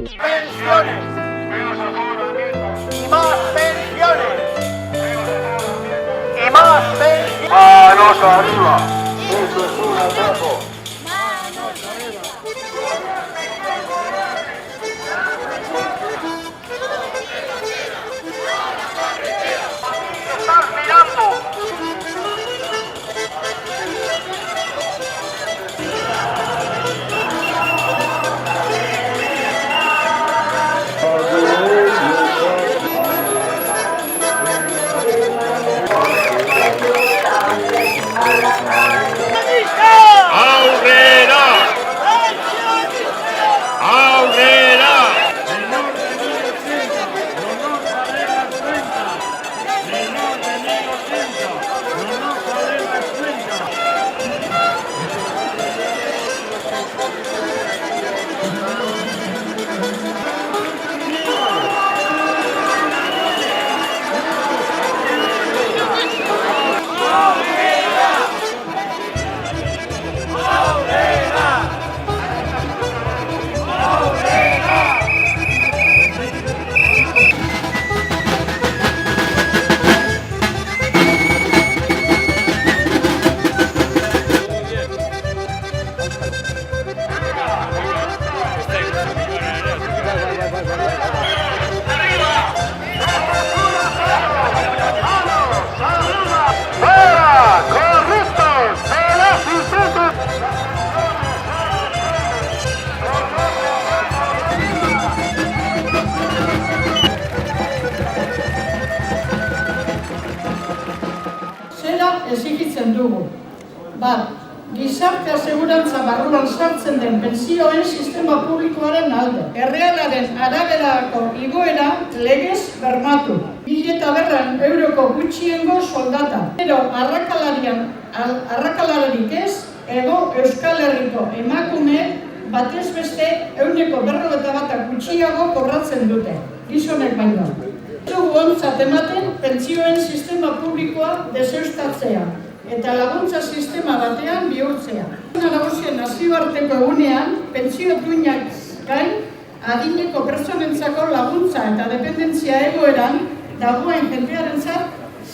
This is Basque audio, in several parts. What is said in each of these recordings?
Pensiones. Y más pensiones. Y más pensiones. Manos arriba. Eso es un atraco. Estás mirando. Exigitzen dugu. Bat, gizarte segurantza barruan sartzen den pentsioen sistema publikoaren alde. Errealaren araberako igoera legez bermatu. 1.100 euroko gutxiengo soldata. Pero arrakalarik ez, ego Euskal Herriko emakume batez beste 41% gutxiago kobratzen dute. Gizonek baino. Dugu ontzat ematen pentsioen sistema publikoa deuseztatzea eta laguntza sistema batean bihurtzea. Nagusien nazioarteko egunean, pentsio duinak gain, adineko pertsonentzako laguntza eta dependentzia egoeran dagoen jendearentzat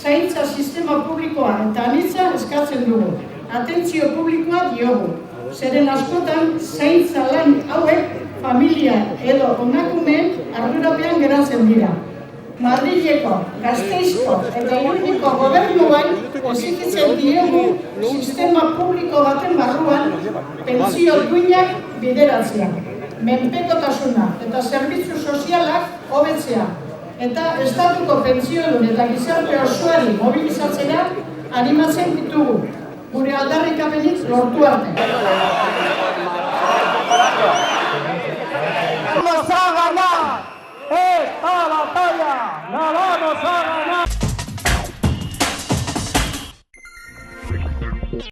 zaintza sistema publikoa eta anitza eskatzen dugu. Atentzio publikoa diogu. Zeren askotan zaintza lan hauek familia edo emakumeen ardurapean geratzen dira. Madrileko, Gasteizko eta Iruneko gobernuan exigitzen diegu sistema publiko baten barruan pentsio duinak bideratzea, menpekotasuna eta zerbitzu sozialak hobetzea eta estatuko pentsiodun eta gizarte osoari mobilizatzea animatzen ditugu, gure aldarrikapenik lortu arte.